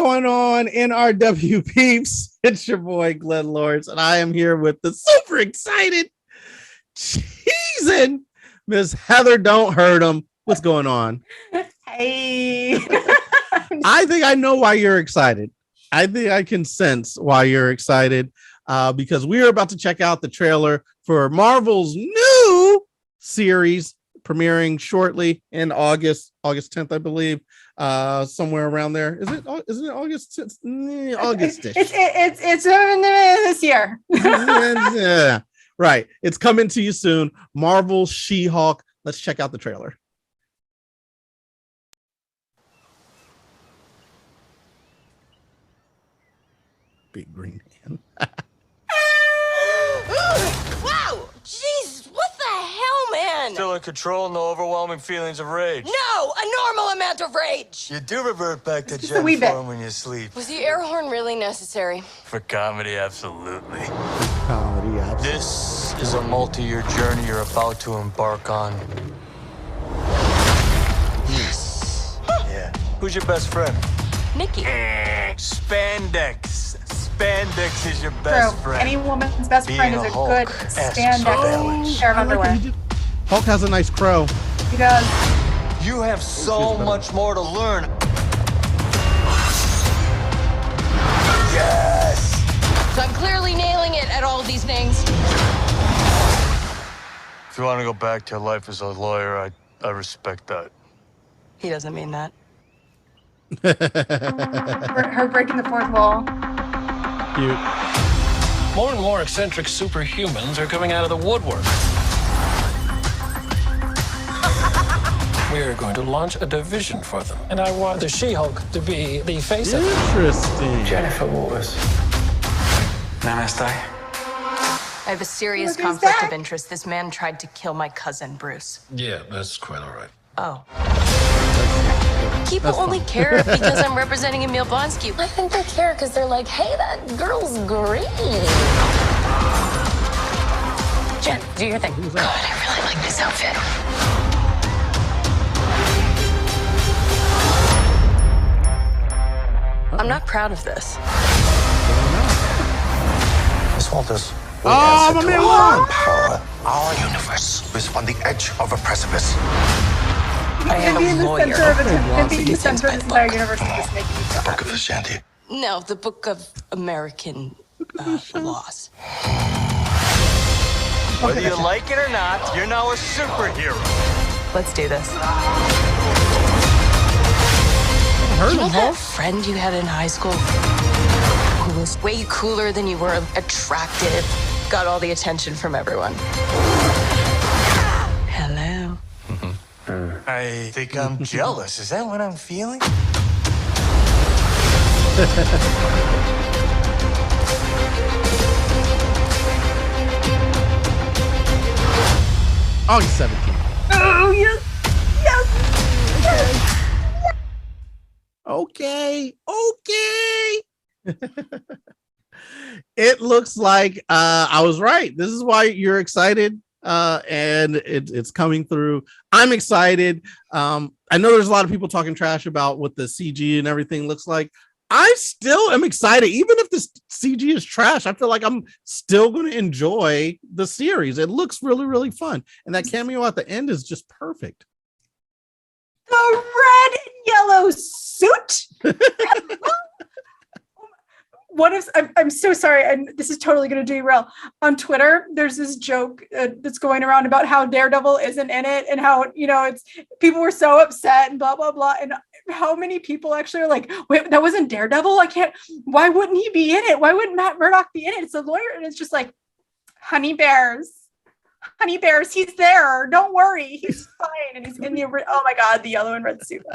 going on NRW peeps? It's your boy Glenn Lawrence, and I am here with the super excited cheesing Miss Heather Don't Hurt 'em. What's going on? Hey. I think I know why you're excited. I think I can sense why you're excited because we're about to check out the trailer for Marvel's new series premiering shortly in August 10th, I believe. Somewhere around there. Isn't it August? August-ish. It's this year. Yeah, right. It's coming to you soon. Marvel She-Hulk. Let's check out the trailer. Big green man. Wow! Jeez, what the hell, man? Still in control, no overwhelming feelings of rage. No, a normal amount of rage. You do revert back to a Jen wee bit. form when you sleep. Was the air horn really necessary? For comedy, absolutely. Comedy, absolutely. This is a multi-year journey you're about to embark on. Yes. Yeah. Who's your best friend? Nikki. Spandex. Spandex is your best friend. Any woman's best Being friend is a a Hulk good asks stand-up pair of underwear. Hulk has a nice crow. He does. You have so much more to learn. Yes! So I'm clearly nailing it at all these things. If you want to go back to your life as a lawyer, I respect that. He doesn't mean that. Her breaking the fourth wall. Cute. More and more eccentric superhumans are coming out of the woodwork. We're going to launch a division for them. And I want the She-Hulk to be the face of it. Interesting. Jennifer Waters. Namaste. I have a serious Look who's conflict back. of interest. This man tried to kill my cousin, Bruce. Yeah, that's quite all right. Oh. People only care because I'm representing Emil Blonsky. I think they care because they're like, hey, that girl's green. Jen, do your thing. God, I really like this outfit. I'm not proud of this. Miss Walters. Oh, my man won. Power. Our universe is on the edge of a precipice. I am Being a the lawyer. center of it, Wants being to the do center of things this by entire book. universe is just making me so Book happy. of Ashanti. No, the Book of American Laws. Whether you like it or not, you're now a superhero. Let's do this. Heard You know him, that Hulk. friend you had in high school who was way cooler than you were, attractive, got all the attention from everyone? Hello. I think I'm jealous. Is that what I'm feeling? August 17th. Oh, yes. Yes. Okay. It looks like I was right. This is why you're excited. And it's coming through. I'm excited. I know there's a lot of people talking trash about what the CG and everything looks like. I still am excited. Even if this CG is trash, I feel like I'm still going to enjoy the series. It looks really, really fun. And that cameo at the end is just perfect. The red and yellow suit. What if I'm so sorry, and this is totally going to derail. On Twitter, there's this joke that's going around about how Daredevil isn't in it, and how it's people were so upset and blah blah blah. And how many people actually are like, wait, that wasn't Daredevil? I can't. Why wouldn't he be in it? Why wouldn't Matt Murdock be in it? It's a lawyer, and it's just like, honey bears, he's there. Don't worry, he's fine, and he's in the. Oh my god, the yellow and red suit.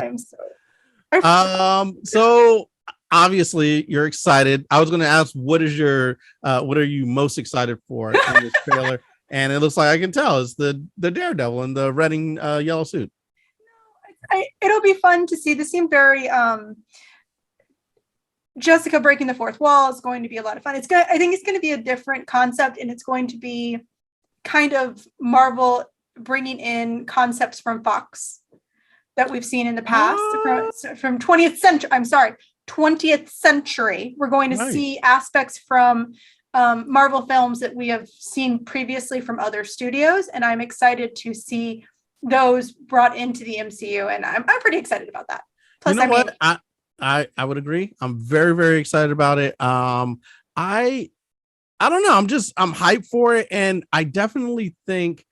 So obviously you're excited. I was going to ask, what are you most excited for in this trailer? And it looks like I can tell it's the Daredevil in the red and yellow suit. It'll be fun to see. This seemed very Jessica breaking the fourth wall is going to be a lot of fun. I think it's going to be a different concept, and it's going to be kind of Marvel bringing in concepts from Fox that we've seen in the past from 20th century. I'm sorry, 20th century. We're going to Right. see aspects from Marvel films that we have seen previously from other studios, and I'm excited to see those brought into the MCU, and I'm pretty excited about that. Plus, You know I mean, what? I would agree. I'm very, very excited about it. I don't know. I'm hyped for it. And I definitely think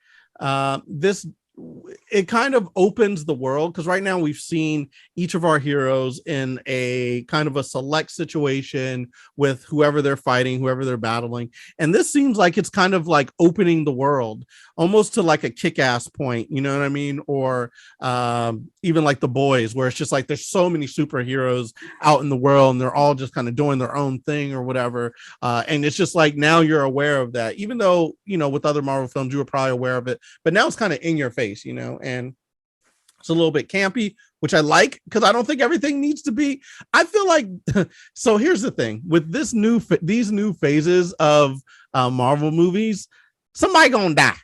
it kind of opens the world, because right now we've seen each of our heroes in a kind of a select situation with whoever they're fighting, whoever they're battling. And this seems like it's kind of like opening the world almost to like a kick-ass point, you know what I mean? Or even like The Boys, where it's just like there's so many superheroes out in the world and they're all just kind of doing their own thing or whatever. And it's just like now you're aware of that, even though, you know, with other Marvel films, you were probably aware of it, but now it's kind of in your face, you know, and it's a little bit campy, which I like, because I don't think everything needs to be. I feel like, so here's the thing with these new phases of Marvel movies, somebody gonna die.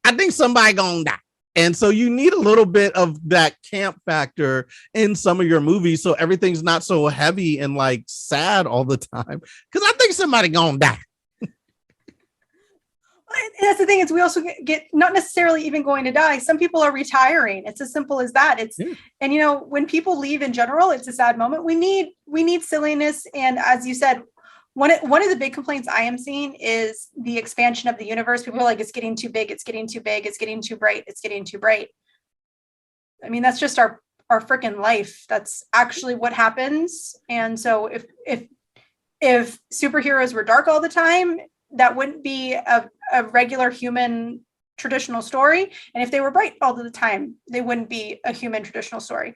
I think somebody gonna die. And so you need a little bit of that camp factor in some of your movies, so everything's not so heavy and like sad all the time. Because I think somebody gonna die. and that's the thing, is we also get not necessarily even going to die. Some people are retiring. It's as simple as that. And you know, when people leave in general, it's a sad moment. We need silliness. And as you said, one of the big complaints I am seeing is the expansion of the universe. People are like, it's getting too big, it's getting too big, it's getting too bright, it's getting too bright. I mean, that's just our freaking life. That's actually what happens. And so if superheroes were dark all the time, that wouldn't be a regular human traditional story. And if they were bright all the time, they wouldn't be a human traditional story.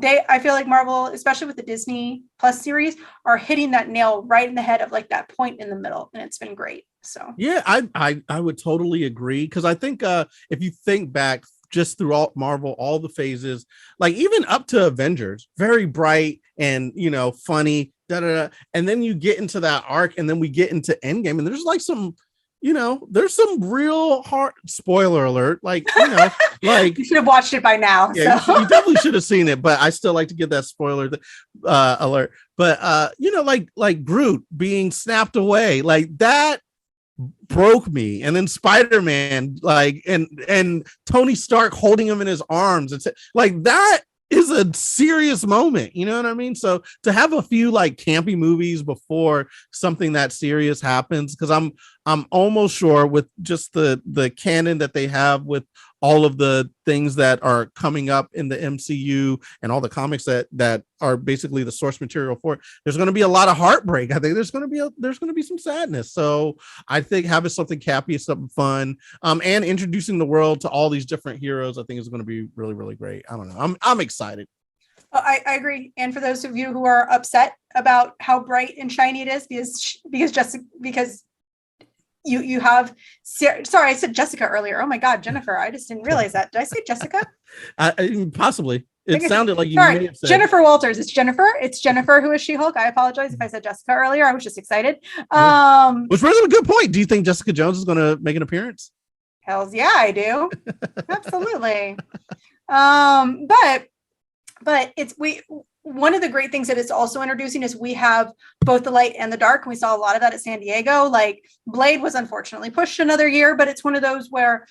I feel like Marvel, especially with the Disney Plus series, are hitting that nail right in the head of like that point in the middle, and it's been great. So yeah, I would totally agree, because I think if you think back just through all Marvel, all the phases, like even up to Avengers, very bright and, you know, funny, and then you get into that arc, and then we get into Endgame, and there's like some, you know, there's some real hard, spoiler alert, like, you know, like you should have watched it by now. yeah, So. you definitely should have seen it, but I still like to give that spoiler alert. But you know, like Groot being snapped away, like that broke me. And then Spider-Man, like, and Tony Stark holding him in his arms, it's like that is a serious moment, you know what I mean? So to have a few like campy movies before something that serious happens, because I'm almost sure with just the canon that they have with all of the things that are coming up in the MCU and all the comics that are basically the source material for it, there's going to be a lot of heartbreak. I think there's going to be some sadness. So I think having something campy, something fun, and introducing the world to all these different heroes, I think is going to be really, really great. I don't know. I'm excited. I agree. And for those of you who are upset about how bright and shiny it is, because you have sorry, I said Jessica earlier. Oh my God, Jennifer, I just didn't realize that. Did I say Jessica? Possibly. It sounded like you sorry, may have said Jennifer Walters. It's Jennifer who is She-Hulk. I apologize if I said Jessica earlier. I was just excited. Which raises a good point. Do you think Jessica Jones is going to make an appearance? Hells yeah, I do. Absolutely. But one of the great things that it's also introducing is we have both the light and the dark. And we saw a lot of that at San Diego. Like Blade was unfortunately pushed another year, but it's one of those where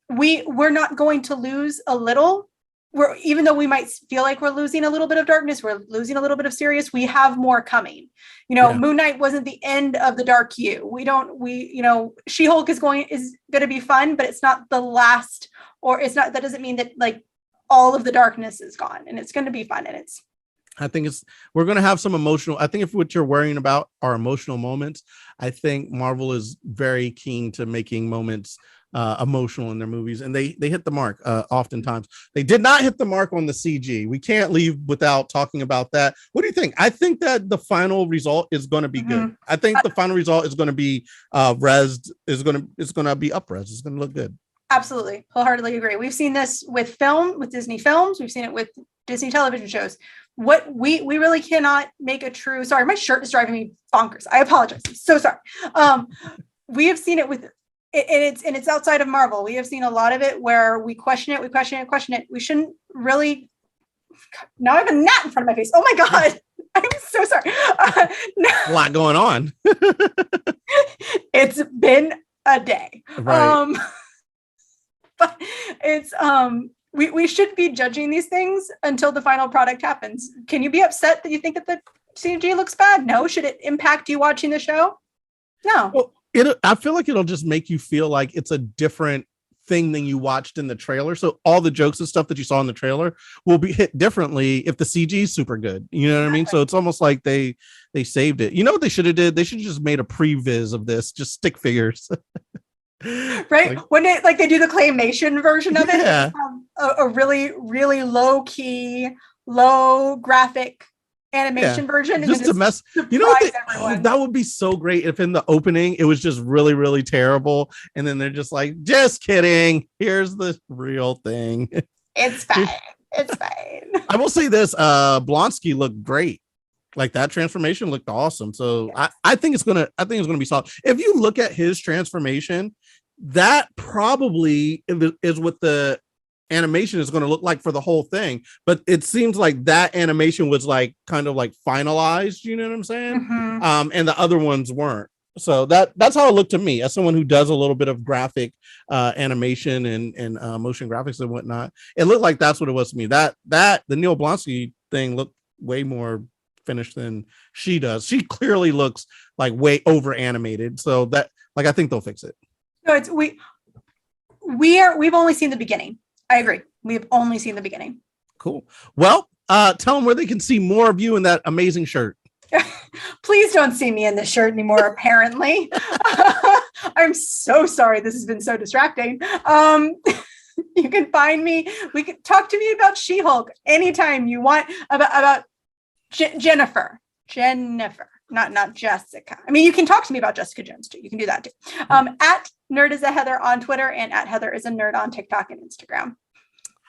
we're not going to lose a little. Even though we might feel like we're losing a little bit of darkness, we're losing a little bit of serious. We have more coming. You know, Moon Knight wasn't the end of the dark hue. She-Hulk is going to be fun, but it's not the last, or it's not, that doesn't mean that like all of the darkness is gone, and it's going to be fun. And I think we're going to have some emotional. I think if what you're worrying about are emotional moments, I think Marvel is very keen to making moments emotional in their movies, and they hit the mark. Oftentimes they did not hit the mark on the CG. We can't leave without talking about that. What do you think? I think that the final result is going to be good. I think the final result is going to be it's going to be up-res. It's going to look good. Absolutely. Wholeheartedly agree. We've seen this with Disney films. We've seen it with Disney television shows. What we really cannot make a true, sorry, my shirt is driving me bonkers. I apologize. I'm so sorry. We have seen it with, and it's outside of Marvel. We have seen a lot of it where we question it. We shouldn't really, now I have a gnat in front of my face. Oh my God. I'm so sorry. No, A lot going on. it's been a day. Right. But it's we should be judging these things until the final product happens. Can you be upset that you think that the CG looks bad? No. Should it impact you watching the show? No. Well, I feel like it'll just make you feel like it's a different thing than you watched in the trailer. So all the jokes and stuff that you saw in the trailer will be hit differently if the CG is super good. You know what I mean? So it's almost like they saved it. You know what they should have did? They should have just made a previs of this, just stick figures. Right. Like, When they do the claymation version of it, Yeah. a really, really low key, low graphic animation version. just to mess. You know what? surprise everyone. That would be so great if in the opening it was just really, really terrible, and then they're just like, "Just kidding. Here's the real thing." It's fine. It's fine. I will say this: Blonsky looked great. Like that transformation looked awesome. So I think it's gonna be solid. If you look at his transformation, that probably is what the animation is going to look like for the whole thing. But it seems like that animation was like kind of like finalized. You know what I'm saying? Mhm. And the other ones weren't. So that's how it looked to me as someone who does a little bit of graphic animation and motion graphics and whatnot. It looked like that's what it was to me. That the Neil Blonsky thing looked way more finished than she does. She clearly looks like way over animated. So that like I think they'll fix it. No, it's we've only seen the beginning. I agree. We've only seen the beginning. Cool. Well, tell them where they can see more of you in that amazing shirt. Please don't see me in this shirt anymore, apparently. I'm so sorry. This has been so distracting. You can find me. We can talk to me about She-Hulk anytime you want about Jennifer, not Jessica. I mean, you can talk to me about Jessica Jones too. You can do that too. At Nerd is a Heather on Twitter and at Heather is a Nerd on TikTok and Instagram.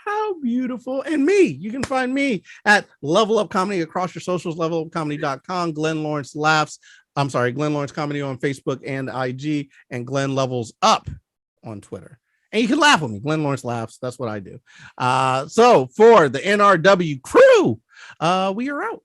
How beautiful. And me, you can find me at Level Up Comedy across your socials, levelupcomedy.com, Glenn Lawrence Comedy on Facebook and IG, and Glenn Levels Up on Twitter. And you can laugh with me. Glenn Lawrence Laughs. That's what I do. So for the NRW crew, we are out.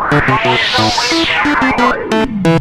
No, we can't.